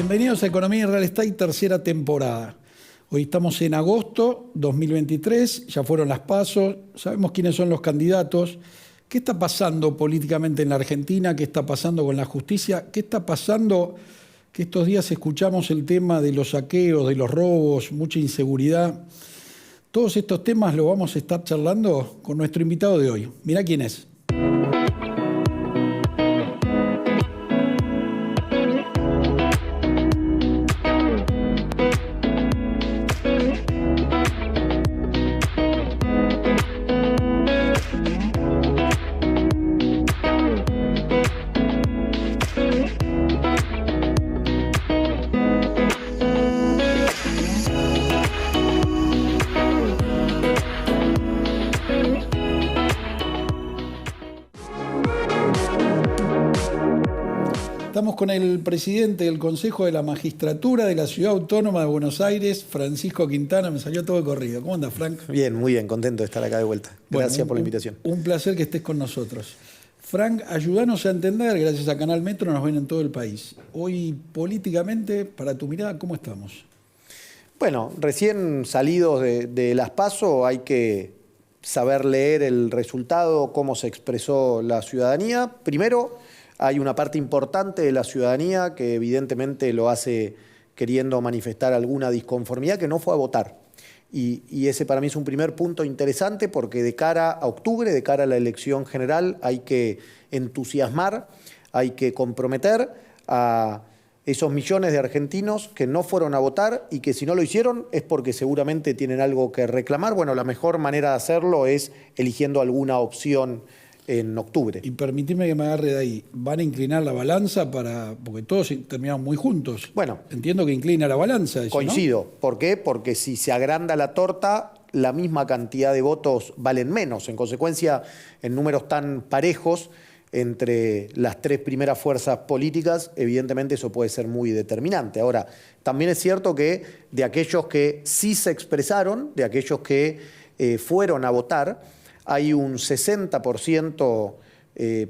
Bienvenidos a Economía y Real Estate, tercera temporada. Hoy estamos en agosto 2023, ya fueron las PASO, sabemos quiénes son los candidatos. ¿Qué está pasando políticamente en la Argentina? ¿Qué está pasando con la justicia? ¿Qué está pasando que estos días escuchamos el tema de los saqueos, de los robos, mucha inseguridad? Todos estos temas los vamos a estar charlando con nuestro invitado de hoy. Mirá quién es. Estamos con el presidente del Consejo de la Magistratura de la Ciudad Autónoma de Buenos Aires, Francisco Quintana. Me salió todo de corrido. ¿Cómo andas, Frank? Bien, muy bien, contento de estar acá de vuelta. Gracias por la invitación. Un placer que estés con nosotros. Frank, ayúdanos a entender, gracias a Canal Metro nos ven en todo el país. Hoy, políticamente, para tu mirada, ¿cómo estamos? Bueno, recién salidos de las PASO hay que saber leer el resultado, cómo se expresó la ciudadanía. Primero, hay una parte importante de la ciudadanía que evidentemente lo hace queriendo manifestar alguna disconformidad, que no fue a votar. Y ese para mí es un primer punto interesante porque de cara a octubre, de cara a la elección general, hay que entusiasmar, hay que comprometer a esos millones de argentinos que no fueron a votar y que si no lo hicieron es porque seguramente tienen algo que reclamar. Bueno, la mejor manera de hacerlo es eligiendo alguna opción en octubre. Y permitime que me agarre de ahí. ¿Van a inclinar la balanza porque todos terminamos muy juntos? Bueno, entiendo que inclina la balanza. Eso, coincido. ¿no? ¿Por qué? Porque si se agranda la torta, la misma cantidad de votos valen menos. En consecuencia, en números tan parejos entre las tres primeras fuerzas políticas, evidentemente eso puede ser muy determinante. Ahora, también es cierto que de aquellos que sí se expresaron, de aquellos que fueron a votar, hay un 60%,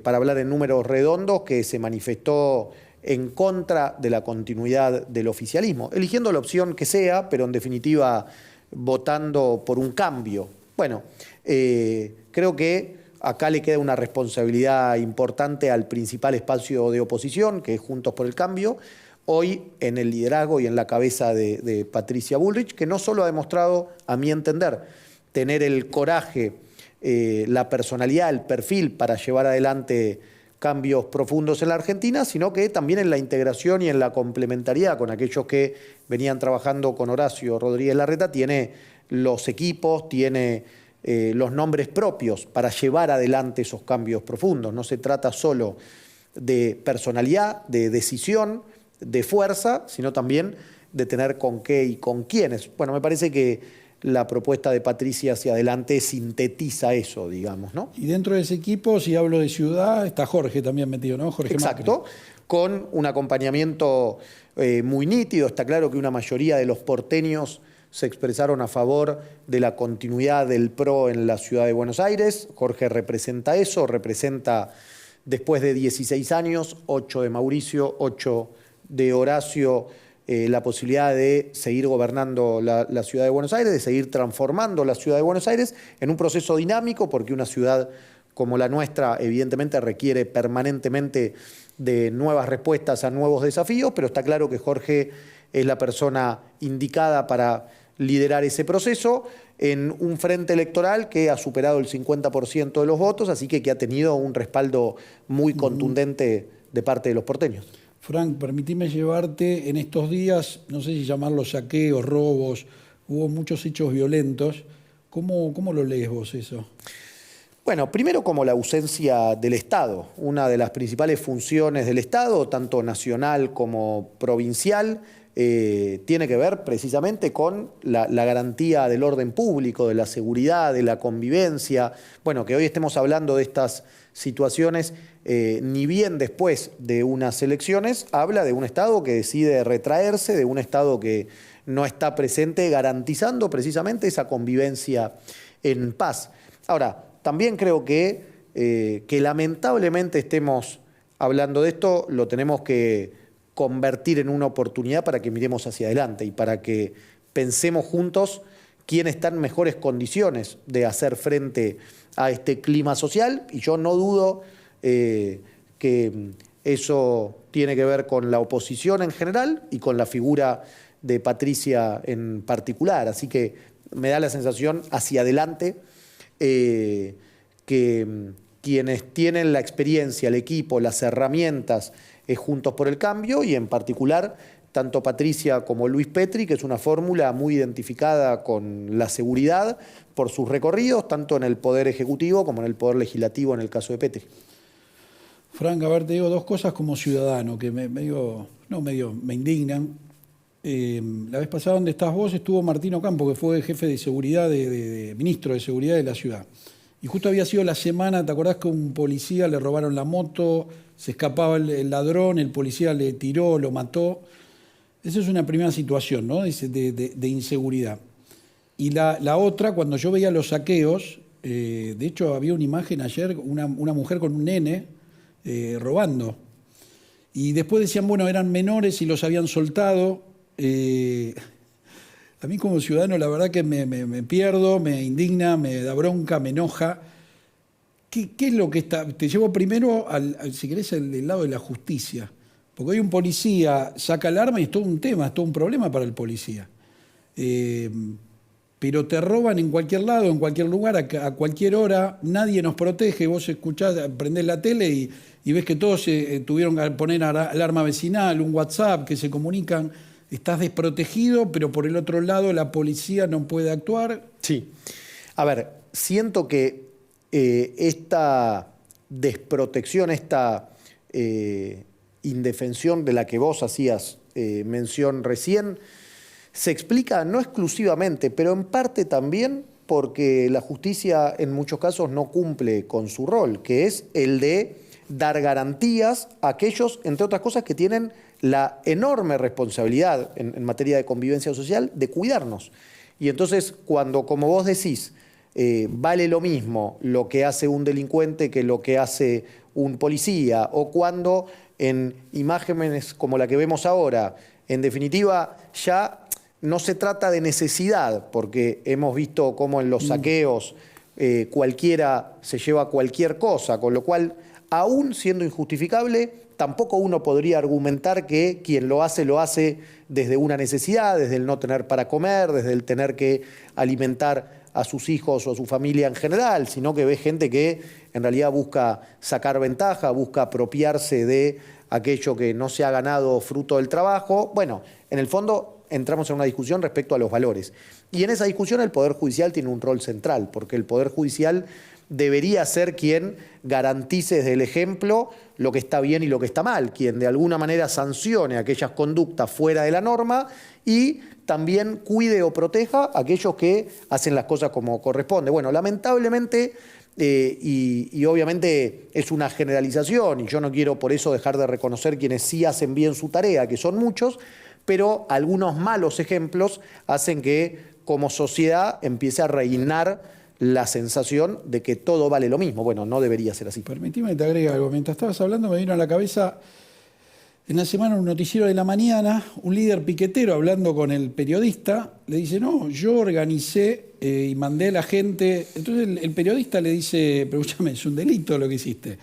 para hablar en números redondos, que se manifestó en contra de la continuidad del oficialismo, eligiendo la opción que sea, pero en definitiva votando por un cambio. Bueno, creo que acá le queda una responsabilidad importante al principal espacio de oposición, que es Juntos por el Cambio, hoy en el liderazgo y en la cabeza de Patricia Bullrich, que no solo ha demostrado, a mi entender, tener el coraje, la personalidad, el perfil para llevar adelante cambios profundos en la Argentina, sino que también en la integración y en la complementariedad con aquellos que venían trabajando con Horacio Rodríguez Larreta, tiene los equipos, tiene los nombres propios para llevar adelante esos cambios profundos. No se trata solo de personalidad, de decisión, de fuerza, sino también de tener con qué y con quiénes. Bueno, me parece que la propuesta de Patricia hacia adelante sintetiza eso, digamos, ¿no? Y dentro de ese equipo, si hablo de ciudad, está Jorge también metido, ¿no? Jorge Exacto, Macri. Con un acompañamiento muy nítido. Está claro que una mayoría de los porteños se expresaron a favor de la continuidad del PRO en la ciudad de Buenos Aires. Jorge representa eso, representa después de 16 años, 8 de Mauricio, 8 de Horacio, la posibilidad de seguir gobernando la ciudad de Buenos Aires, de seguir transformando la ciudad de Buenos Aires en un proceso dinámico, porque una ciudad como la nuestra evidentemente requiere permanentemente de nuevas respuestas a nuevos desafíos, pero está claro que Jorge es la persona indicada para liderar ese proceso en un frente electoral que ha superado el 50% de los votos, así que ha tenido un respaldo muy contundente de parte de los porteños. Frank, permitime llevarte en estos días, no sé si llamarlos saqueos, robos, hubo muchos hechos violentos. ¿Cómo lo lees vos eso? Bueno, primero como la ausencia del Estado. Una de las principales funciones del Estado, tanto nacional como provincial, tiene que ver precisamente con la garantía del orden público, de la seguridad, de la convivencia. Bueno, que hoy estemos hablando de estas situaciones, ni bien después de unas elecciones, habla de un Estado que decide retraerse, de un Estado que no está presente garantizando precisamente esa convivencia en paz. Ahora, también creo que lamentablemente estemos hablando de esto, lo tenemos que convertir en una oportunidad para que miremos hacia adelante y para que pensemos juntos quién está en mejores condiciones de hacer frente a este clima social. Y yo no dudo que eso tiene que ver con la oposición en general y con la figura de Patricia en particular. Así que me da la sensación hacia adelante que quienes tienen la experiencia, el equipo, las herramientas, Juntos por el Cambio, y en particular tanto Patricia como Luis Petri, que es una fórmula muy identificada con la seguridad por sus recorridos, tanto en el Poder Ejecutivo como en el Poder Legislativo en el caso de Petri. Frank, a ver, te digo dos cosas como ciudadano que me indignan. La vez pasada donde estás vos estuvo Martín Ocampo, que fue jefe de seguridad, ministro de seguridad de la ciudad. Y justo había sido la semana, ¿te acordás que a un policía le robaron la moto, se escapaba el ladrón, el policía le tiró, lo mató? Esa es una primera situación, ¿no?, de inseguridad. Y la otra, cuando yo veía los saqueos, de hecho había una imagen ayer, una mujer con un nene robando. Y después decían, bueno, eran menores y los habían soltado. A mí como ciudadano la verdad que me pierdo, me indigna, me da bronca, me enoja. ¿Qué es lo que está? Te llevo primero, si querés, del lado de la justicia. Porque hoy un policía saca el arma y es todo un tema, es todo un problema para el policía. Pero te roban en cualquier lado, en cualquier lugar, a cualquier hora, nadie nos protege. Vos escuchás, prendés la tele y ves que todos tuvieron que poner alarma vecinal, un WhatsApp, que se comunican. Estás desprotegido, pero por el otro lado la policía no puede actuar. Sí. A ver, siento que esta desprotección, esta indefensión de la que vos hacías mención recién, se explica no exclusivamente, pero en parte también porque la justicia en muchos casos no cumple con su rol, que es el de dar garantías a aquellos, entre otras cosas, que tienen la enorme responsabilidad en materia de convivencia social de cuidarnos. Y entonces, cuando, como vos decís, vale lo mismo lo que hace un delincuente que lo que hace un policía, o cuando en imágenes como la que vemos ahora, en definitiva, ya no se trata de necesidad, porque hemos visto cómo en los saqueos cualquiera se lleva cualquier cosa, con lo cual, aún siendo injustificable, tampoco uno podría argumentar que quien lo hace desde una necesidad, desde el no tener para comer, desde el tener que alimentar a sus hijos o a su familia en general, sino que ve gente que en realidad busca sacar ventaja, busca apropiarse de aquello que no se ha ganado fruto del trabajo. Bueno, en el fondo entramos en una discusión respecto a los valores. Y en esa discusión el Poder Judicial tiene un rol central, porque el Poder Judicial debería ser quien garantice desde el ejemplo lo que está bien y lo que está mal, quien de alguna manera sancione aquellas conductas fuera de la norma y también cuide o proteja a aquellos que hacen las cosas como corresponde. Bueno, lamentablemente, y obviamente es una generalización, y yo no quiero por eso dejar de reconocer quienes sí hacen bien su tarea, que son muchos, pero algunos malos ejemplos hacen que como sociedad empiece a reinar la sensación de que todo vale lo mismo. Bueno, no debería ser así. Permitime que te agregue algo. Mientras estabas hablando me vino a la cabeza, en la semana, un noticiero de la mañana, un líder piquetero hablando con el periodista, le dice, no, yo organicé y mandé a la gente. Entonces el periodista le dice, pero escúchame, es un delito lo que hiciste.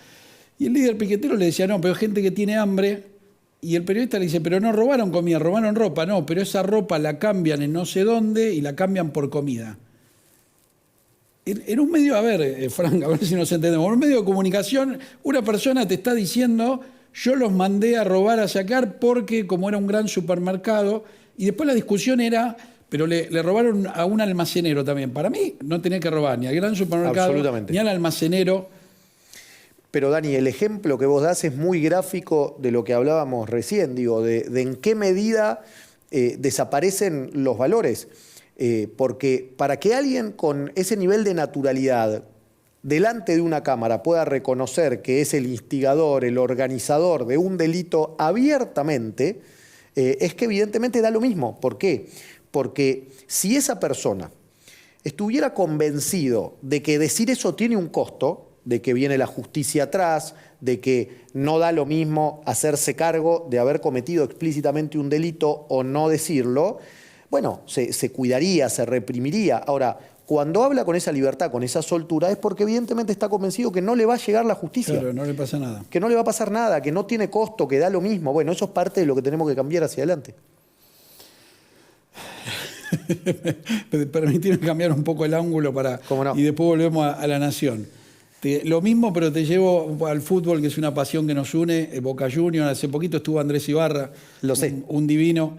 Y el líder piquetero le decía, no, pero gente que tiene hambre. Y el periodista le dice, pero no robaron comida, robaron ropa. No, pero esa ropa la cambian en no sé dónde y la cambian por comida. En un medio, a ver, Frank, a ver si nos entendemos, en un medio de comunicación, una persona te está diciendo, yo los mandé a robar, a sacar, porque como era un gran supermercado, y después la discusión era, pero le robaron a un almacenero también. Para mí no tenía que robar ni al gran supermercado, ni al almacenero. Pero Dani, el ejemplo que vos das es muy gráfico de lo que hablábamos recién, digo, de en qué medida desaparecen los valores. Porque para que alguien con ese nivel de naturalidad delante de una cámara pueda reconocer que es el instigador, el organizador de un delito abiertamente, es que evidentemente da lo mismo. ¿Por qué? Porque si esa persona estuviera convencido de que decir eso tiene un costo, de que viene la justicia atrás, de que no da lo mismo hacerse cargo de haber cometido explícitamente un delito o no decirlo, bueno, se cuidaría, se reprimiría. Ahora, cuando habla con esa libertad, con esa soltura, es porque evidentemente está convencido que no le va a llegar la justicia. Claro, no le pasa nada. Que no le va a pasar nada, que no tiene costo, que da lo mismo. Bueno, eso es parte de lo que tenemos que cambiar hacia adelante. Permitirme cambiar un poco el ángulo ¿Cómo no? y después volvemos a la Nación. Lo mismo, pero te llevo al fútbol, que es una pasión que nos une. Boca Juniors, hace poquito estuvo Andrés Ibarra, Lo sé. un divino.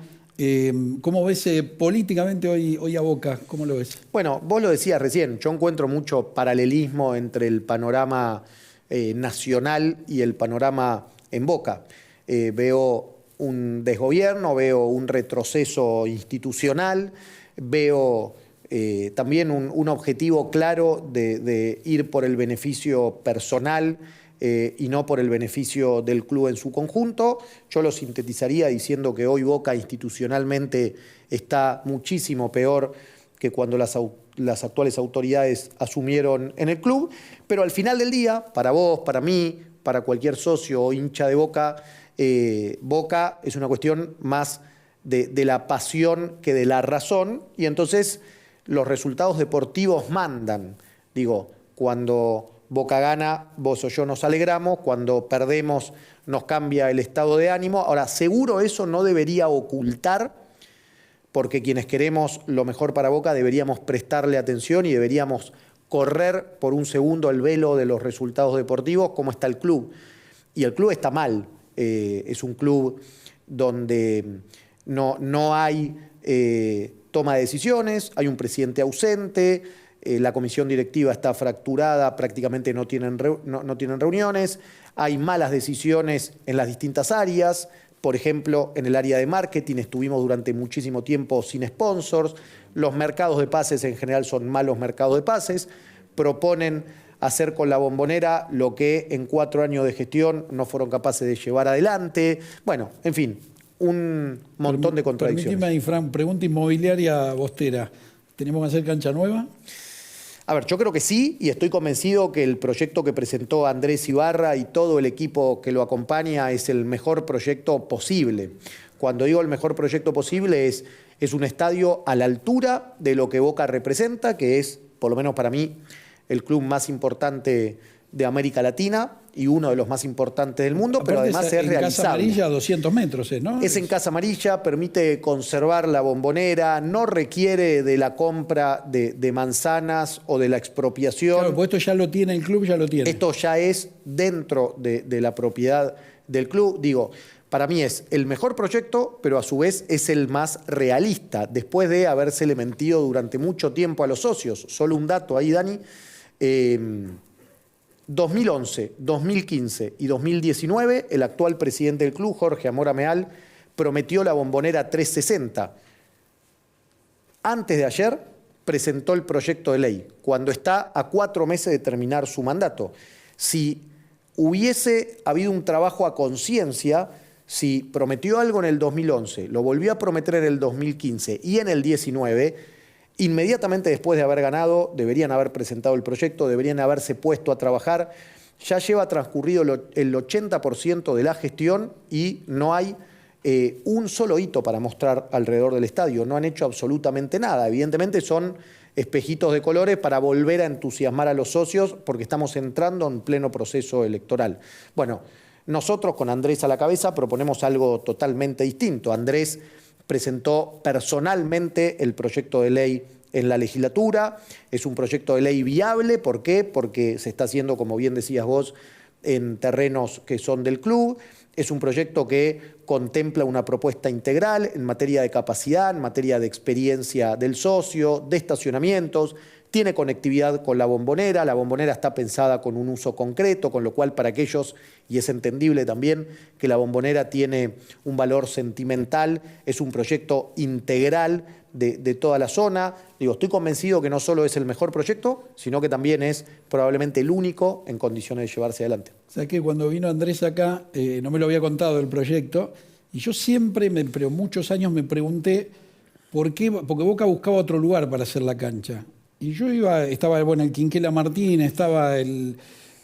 ¿Cómo ves políticamente hoy a Boca? ¿Cómo lo ves? Bueno, vos lo decías recién, yo encuentro mucho paralelismo entre el panorama nacional y el panorama en Boca. Veo un desgobierno, veo un retroceso institucional, veo también un objetivo claro de ir por el beneficio personal y no por el beneficio del club en su conjunto. Yo lo sintetizaría diciendo que hoy Boca institucionalmente está muchísimo peor que cuando las actuales autoridades asumieron en el club, pero al final del día, para vos, para mí, para cualquier socio o hincha de Boca, Boca es una cuestión más de la pasión que de la razón, y entonces los resultados deportivos mandan. Digo, cuando Boca gana, vos o yo nos alegramos, cuando perdemos nos cambia el estado de ánimo. Ahora, seguro eso no debería ocultar, porque quienes queremos lo mejor para Boca deberíamos prestarle atención y deberíamos correr por un segundo el velo de los resultados deportivos, cómo está el club. Y el club está mal. Es un club donde no hay toma de decisiones, hay un presidente ausente, la comisión directiva está fracturada, prácticamente no tienen reuniones, hay malas decisiones en las distintas áreas. Por ejemplo, en el área de marketing estuvimos durante muchísimo tiempo sin sponsors, los mercados de pases en general son malos mercados de pases, proponen hacer con la Bombonera lo que en 4 años de gestión no fueron capaces de llevar adelante. Bueno, en fin, un montón de contradicciones. Permitime, Fran, pregunta inmobiliaria bostera. ¿Tenemos que hacer cancha nueva? A ver, yo creo que sí, y estoy convencido que el proyecto que presentó Andrés Ibarra y todo el equipo que lo acompaña es el mejor proyecto posible. Cuando digo el mejor proyecto posible es un estadio a la altura de lo que Boca representa, que es, por lo menos para mí, el club más importante de América Latina y uno de los más importantes del mundo, pero además es realizable. En Casa Amarilla, 200 metros, ¿no? Es en Casa Amarilla, permite conservar la Bombonera, no requiere de la compra de manzanas o de la expropiación. Claro, pues esto ya lo tiene el club, ya lo tiene. Esto ya es dentro de la propiedad del club. Digo, para mí es el mejor proyecto, pero a su vez es el más realista, después de habérsele mentido durante mucho tiempo a los socios. Solo un dato ahí, Dani. 2011, 2015 y 2019, el actual presidente del club, Jorge Amora Meal, prometió la Bombonera 360. Antes de ayer presentó el proyecto de ley, cuando está a 4 meses de terminar su mandato. Si hubiese habido un trabajo a conciencia, si prometió algo en el 2011, lo volvió a prometer en el 2015 y en el 19, inmediatamente después de haber ganado, deberían haber presentado el proyecto, deberían haberse puesto a trabajar. Ya lleva transcurrido el 80% de la gestión y no hay un solo hito para mostrar alrededor del estadio. No han hecho absolutamente nada. Evidentemente son espejitos de colores para volver a entusiasmar a los socios porque estamos entrando en pleno proceso electoral. Bueno, nosotros con Andrés a la cabeza proponemos algo totalmente distinto. Andrés presentó personalmente el proyecto de ley en la legislatura. Es un proyecto de ley viable. ¿Por qué? Porque se está haciendo, como bien decías vos, en terrenos que son del club. Es un proyecto que contempla una propuesta integral en materia de capacidad, en materia de experiencia del socio, de estacionamientos. Tiene conectividad con la Bombonera. La Bombonera está pensada con un uso concreto, con lo cual para aquellos, y es entendible también, que la Bombonera tiene un valor sentimental, es un proyecto integral de toda la zona. Digo, estoy convencido que no solo es el mejor proyecto, sino que también es probablemente el único en condiciones de llevarse adelante. O sea que cuando vino Andrés acá, no me lo había contado el proyecto, y yo siempre, pero muchos años me pregunté por qué, porque Boca buscaba otro lugar para hacer la cancha. Y yo estaba bueno, el Quinquela Martín, estaba el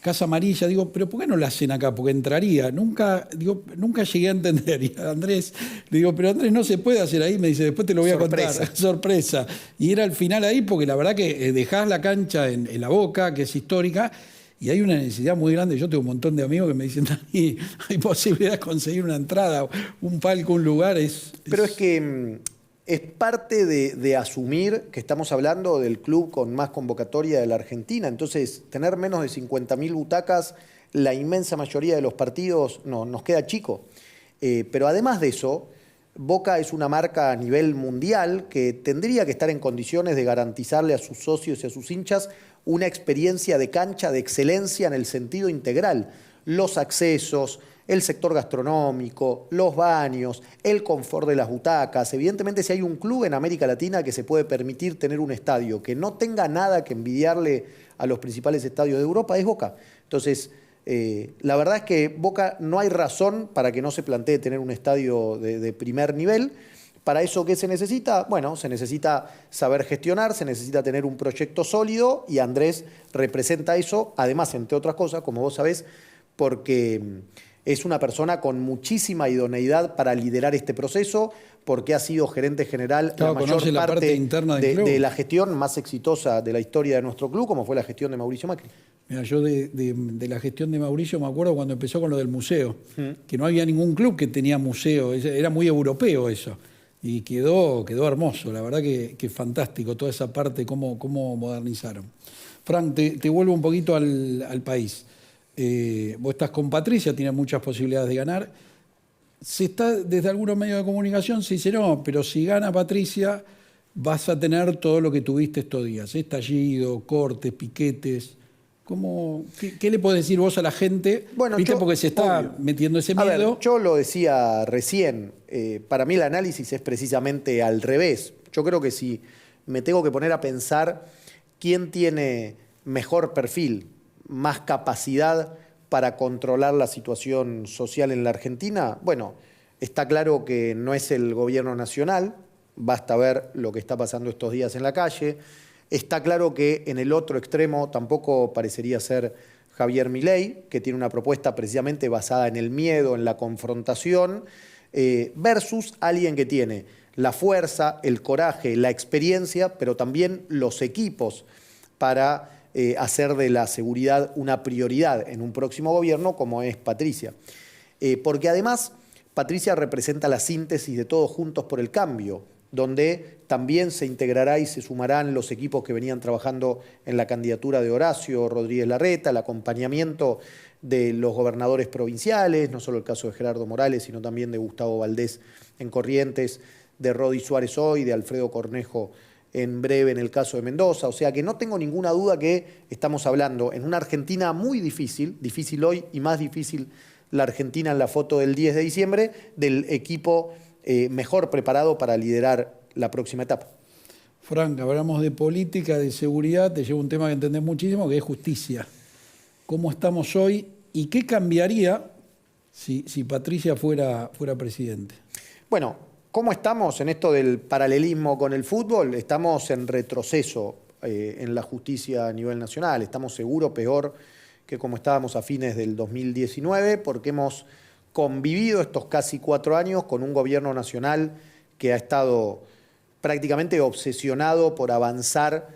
Casa Amarilla. Digo, pero ¿por qué no la hacen acá? Porque entraría. Nunca llegué a entender. Y a Andrés, le digo, pero Andrés, no se puede hacer ahí. Me dice, después te lo voy a contar. Sorpresa. Y era al final ahí, porque la verdad que dejás la cancha en La Boca, que es histórica, y hay una necesidad muy grande. Yo tengo un montón de amigos que me dicen, Dani, hay posibilidad de conseguir una entrada, un palco, un lugar. Pero es que es parte de asumir que estamos hablando del club con más convocatoria de la Argentina. Entonces, tener menos de 50.000 butacas, la inmensa mayoría de los partidos nos queda chico. Pero además de eso, Boca es una marca a nivel mundial que tendría que estar en condiciones de garantizarle a sus socios y a sus hinchas una experiencia de cancha de excelencia en el sentido integral. Los accesos, el sector gastronómico, los baños, el confort de las butacas. Evidentemente, si hay un club en América Latina que se puede permitir tener un estadio que no tenga nada que envidiarle a los principales estadios de Europa, es Boca. Entonces, la verdad es que Boca no hay razón para que no se plantee tener un estadio de primer nivel. ¿Para eso qué se necesita? Bueno, se necesita saber gestionar, se necesita tener un proyecto sólido y Andrés representa eso, además, entre otras cosas, como vos sabés, porque es una persona con muchísima idoneidad para liderar este proceso, porque ha sido gerente general la mayor parte interna de la gestión más exitosa de la historia de nuestro club, como fue la gestión de Mauricio Macri. Mira, yo de la gestión de Mauricio me acuerdo cuando empezó con lo del museo, que no había ningún club que tenía museo, era muy europeo eso. Y quedó hermoso, la verdad que fantástico toda esa parte, cómo modernizaron. Frank, te vuelvo un poquito al país. Vos estás con Patricia, tienes muchas posibilidades de ganar. Se está desde algunos medios de comunicación, se dice no, pero si gana Patricia vas a tener todo lo que tuviste estos días, estallido, cortes, piquetes. ¿Qué le podés decir vos a la gente? Bueno, ¿Viste? Porque se está metiendo ese miedo. A ver, yo lo decía recién, para mí el análisis es precisamente al revés. Yo creo que si me tengo que poner a pensar quién tiene mejor perfil, más capacidad para controlar la situación social en la Argentina, bueno, está claro que no es el gobierno nacional, basta ver lo que está pasando estos días en la calle. Está claro que en el otro extremo tampoco parecería ser Javier Milei, que tiene una propuesta precisamente basada en el miedo, en la confrontación, versus alguien que tiene la fuerza, el coraje, la experiencia, pero también los equipos para hacer de la seguridad una prioridad en un próximo gobierno, como es Patricia. Porque además Patricia representa la síntesis de Todos Juntos por el Cambio, donde también se integrará y se sumarán los equipos que venían trabajando en la candidatura de Horacio Rodríguez Larreta, el acompañamiento de los gobernadores provinciales, no solo el caso de Gerardo Morales, sino también de Gustavo Valdés en Corrientes, de Rodi Suárez hoy, de Alfredo Cornejo en breve en el caso de Mendoza. O sea que no tengo ninguna duda que estamos hablando en una Argentina muy difícil, difícil hoy y más difícil la Argentina en la foto del 10 de diciembre, del equipo mejor preparado para liderar la próxima etapa. Frank, hablamos de política, de seguridad, te llevo un tema que entendés muchísimo, que es justicia. ¿Cómo estamos hoy y qué cambiaría si Patricia fuera presidente? Bueno, ¿cómo estamos en esto del paralelismo con el fútbol? Estamos en retroceso en la justicia a nivel nacional. Estamos seguro peor que como estábamos a fines del 2019, porque hemos convivido estos casi 4 años con un gobierno nacional que ha estado prácticamente obsesionado por avanzar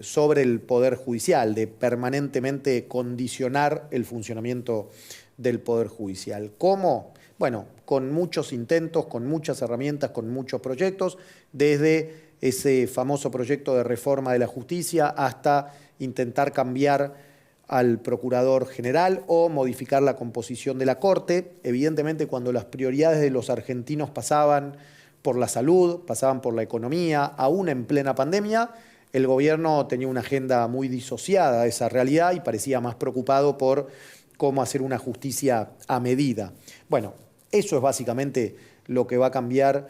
sobre el Poder Judicial, de permanentemente condicionar el funcionamiento del Poder Judicial. ¿Cómo? Bueno, con muchos intentos, con muchas herramientas, con muchos proyectos, desde ese famoso proyecto de reforma de la justicia hasta intentar cambiar al procurador general o modificar la composición de la Corte. Evidentemente, cuando las prioridades de los argentinos pasaban por la salud, pasaban por la economía, aún en plena pandemia, el gobierno tenía una agenda muy disociada de esa realidad y parecía más preocupado por cómo hacer una justicia a medida. Bueno, eso es básicamente lo que va a cambiar,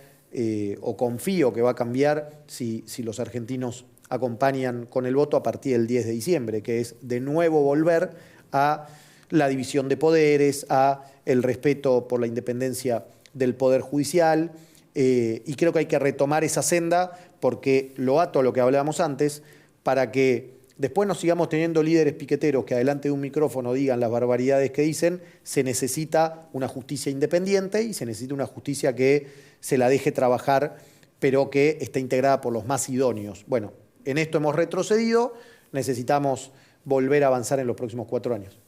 o confío que va a cambiar si los argentinos acompañan con el voto a partir del 10 de diciembre, que es de nuevo volver a la división de poderes, a el respeto por la independencia del Poder Judicial, y creo que hay que retomar esa senda porque lo ato a lo que hablábamos antes, para que después no sigamos teniendo líderes piqueteros que adelante de un micrófono digan las barbaridades que dicen. Se necesita una justicia independiente y se necesita una justicia que se la deje trabajar, pero que esté integrada por los más idóneos. Bueno, en esto hemos retrocedido, necesitamos volver a avanzar en los próximos 4 años.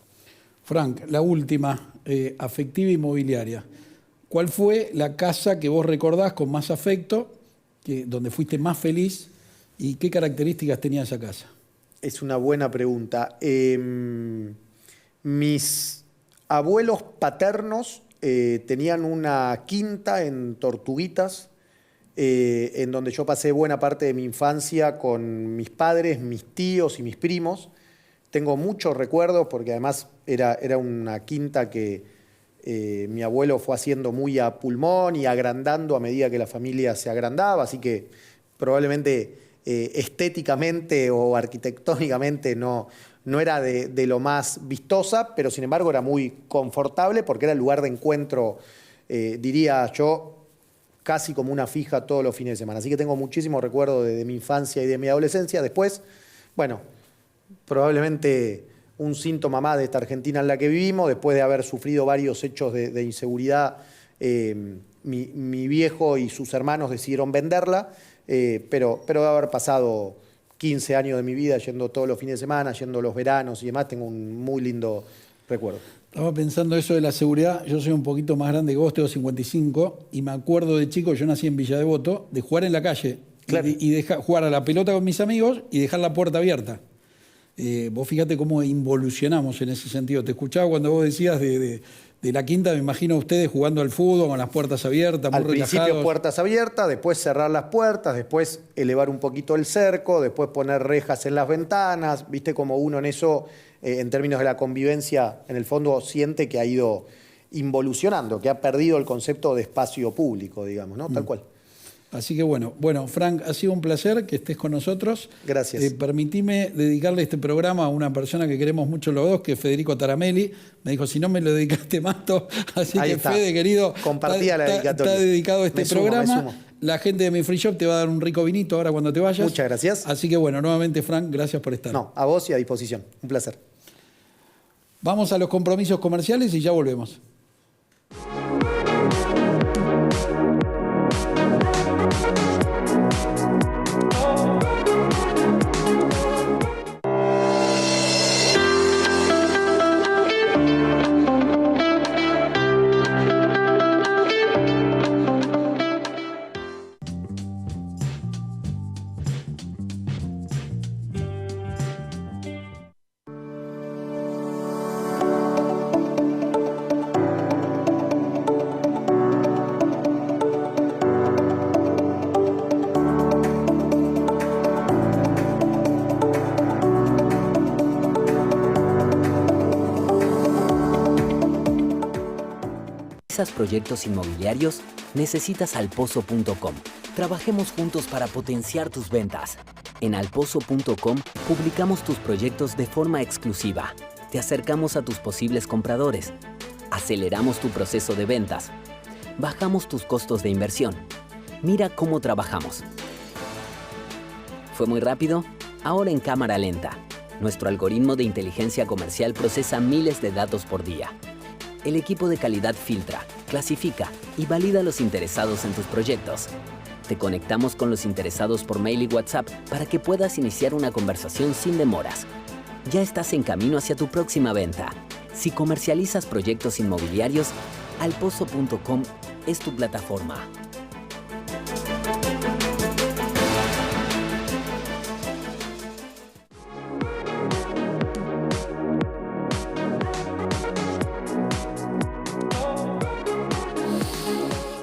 Frank, la última, afectiva inmobiliaria. ¿Cuál fue la casa que vos recordás con más afecto, donde fuiste más feliz, y qué características tenía esa casa? Es una buena pregunta. Mis abuelos paternos tenían una quinta en Tortuguitas, en donde yo pasé buena parte de mi infancia con mis padres, mis tíos y mis primos. Tengo muchos recuerdos porque además era una quinta que mi abuelo fue haciendo muy a pulmón y agrandando a medida que la familia se agrandaba, así que probablemente estéticamente o arquitectónicamente no era de lo más vistosa, pero sin embargo era muy confortable porque era el lugar de encuentro, diría yo, casi como una fija todos los fines de semana. Así que tengo muchísimos recuerdos de mi infancia y de mi adolescencia. Después, bueno, probablemente un síntoma más de esta Argentina en la que vivimos, después de haber sufrido varios hechos de inseguridad, mi viejo y sus hermanos decidieron venderla, pero de haber pasado 15 años de mi vida yendo todos los fines de semana, yendo los veranos y demás, tengo un muy lindo recuerdo. Estaba pensando eso de la seguridad. Yo soy un poquito más grande que vos, tengo 55, y me acuerdo de chico, yo nací en Villa Devoto, de jugar en la calle, claro, y jugar a la pelota con mis amigos y dejar la puerta abierta. Vos fíjate cómo involucionamos en ese sentido. Te escuchaba cuando vos decías de la quinta, me imagino a ustedes jugando al fútbol con las puertas abiertas, muy relajados. Al principio puertas abiertas, después cerrar las puertas, después elevar un poquito el cerco, después poner rejas en las ventanas. Viste como uno en eso, en términos de la convivencia, en el fondo siente que ha ido involucionando, que ha perdido el concepto de espacio público, digamos, ¿no? Tal cual. Así que bueno, Frank, ha sido un placer que estés con nosotros. Gracias. Permitime dedicarle este programa a una persona que queremos mucho los dos, que es Federico Taramelli. Me dijo, si no me lo dedicaste más, así ahí que está. Fede, querido, compartía la dedicatoria. Está dedicado a este programa. La gente de Mi Free Shop te va a dar un rico vinito ahora cuando te vayas. Muchas gracias. Así que bueno, nuevamente, Frank, gracias por estar. No, a vos y a disposición. Un placer. Vamos a los compromisos comerciales y ya volvemos. Proyectos inmobiliarios, necesitas alpozo.com. Trabajemos juntos para potenciar tus ventas. En alpozo.com publicamos tus proyectos de forma exclusiva. Te acercamos a tus posibles compradores. Aceleramos tu proceso de ventas. Bajamos tus costos de inversión. Mira cómo trabajamos. ¿Fue muy rápido? Ahora en cámara lenta. Nuestro algoritmo de inteligencia comercial procesa miles de datos por día. El equipo de calidad filtra, clasifica y valida a los interesados en tus proyectos. Te conectamos con los interesados por mail y WhatsApp para que puedas iniciar una conversación sin demoras. Ya estás en camino hacia tu próxima venta. Si comercializas proyectos inmobiliarios, alpozo.com es tu plataforma.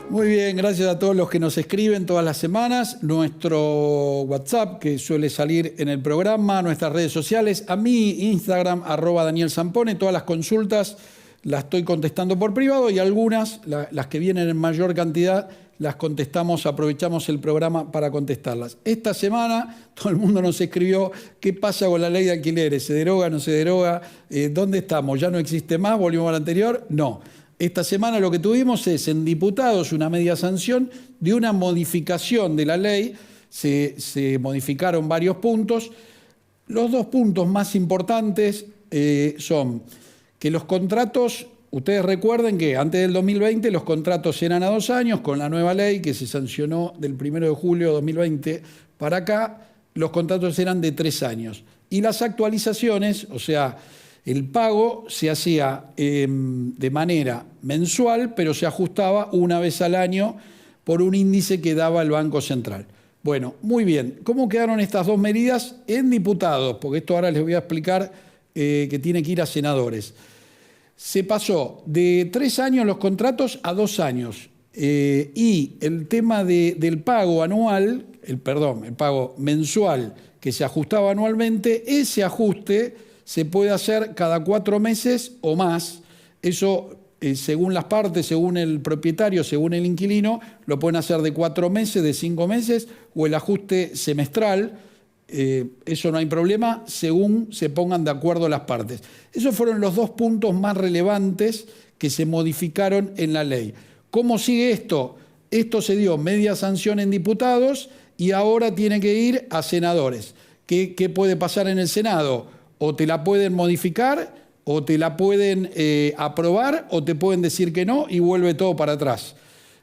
Muy bien, gracias a todos los que nos escriben todas las semanas. Nuestro WhatsApp, que suele salir en el programa, nuestras redes sociales, a mi Instagram, @DanielZampone, todas las consultas las estoy contestando por privado y algunas, las que vienen en mayor cantidad, las contestamos, aprovechamos el programa para contestarlas. Esta semana todo el mundo nos escribió qué pasa con la ley de alquileres, ¿se deroga, no se deroga? ¿Dónde estamos? ¿Ya no existe más? ¿Volvimos a la anterior? No. Esta semana lo que tuvimos es en diputados una media sanción de una modificación de la ley. Se modificaron varios puntos. Los dos puntos más importantes son que los contratos, ustedes recuerden que antes del 2020 los contratos eran a 2 años, con la nueva ley que se sancionó del 1 de julio de 2020 para acá, los contratos eran de 3 años. Y las actualizaciones, o sea, el pago se hacía de manera mensual, pero se ajustaba una vez al año por un índice que daba el Banco Central. Bueno, muy bien. ¿Cómo quedaron estas dos medidas en diputados? Porque esto ahora les voy a explicar que tiene que ir a senadores. Se pasó de 3 años los contratos a 2 años. Y el tema del pago anual, el pago mensual que se ajustaba anualmente, ese ajuste se puede hacer cada 4 meses o más. Eso, según las partes, según el propietario, según el inquilino, lo pueden hacer de 4 meses, de 5 meses o el ajuste semestral. Eso no hay problema, según se pongan de acuerdo las partes. Esos fueron los 2 puntos más relevantes que se modificaron en la ley. ¿Cómo sigue esto? Esto se dio media sanción en diputados y ahora tiene que ir a senadores. ¿Qué puede pasar en el Senado? O te la pueden modificar, o te la pueden aprobar, o te pueden decir que no y vuelve todo para atrás.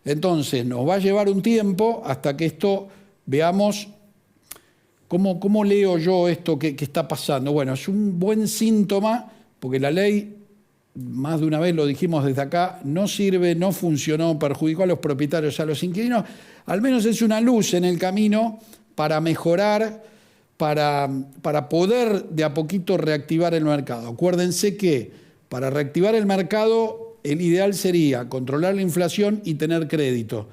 Entonces, nos va a llevar un tiempo hasta que esto veamos cómo leo yo esto que está pasando. Bueno, es un buen síntoma, porque la ley, más de una vez lo dijimos desde acá, no sirve, no funcionó, perjudicó a los propietarios, a los inquilinos. Al menos es una luz en el camino para mejorar, para poder de a poquito reactivar el mercado. Acuérdense que para reactivar el mercado el ideal sería controlar la inflación y tener crédito.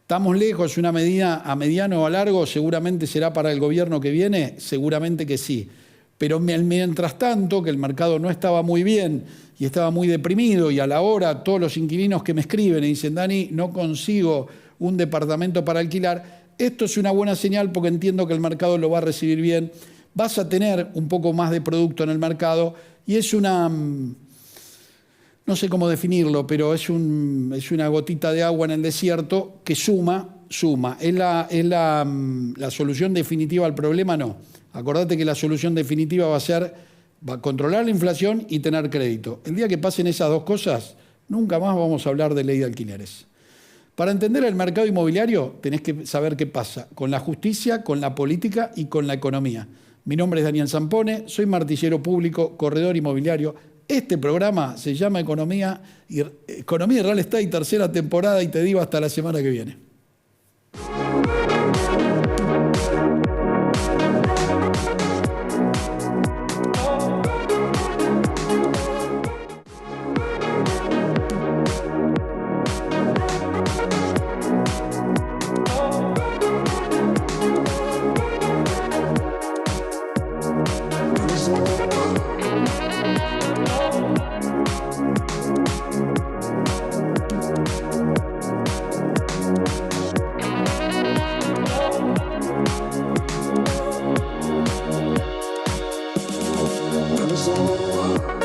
¿Estamos lejos? ¿Una medida a mediano o a largo seguramente será para el gobierno que viene? Seguramente que sí. Pero mientras tanto, que el mercado no estaba muy bien y estaba muy deprimido, y a la hora todos los inquilinos que me escriben y dicen, Dani, no consigo un departamento para alquilar, esto es una buena señal porque entiendo que el mercado lo va a recibir bien. Vas a tener un poco más de producto en el mercado y es una, no sé cómo definirlo, pero es una gotita de agua en el desierto que suma. ¿Es la solución definitiva al problema? No. Acordate que la solución definitiva va a controlar la inflación y tener crédito. El día que pasen esas dos cosas, nunca más vamos a hablar de ley de alquileres. Para entender el mercado inmobiliario tenés que saber qué pasa con la justicia, con la política y con la economía. Mi nombre es Daniel Zampone, soy martillero público, corredor inmobiliario. Este programa se llama Economía y Real Estate, tercera temporada, y te digo hasta la semana que viene. So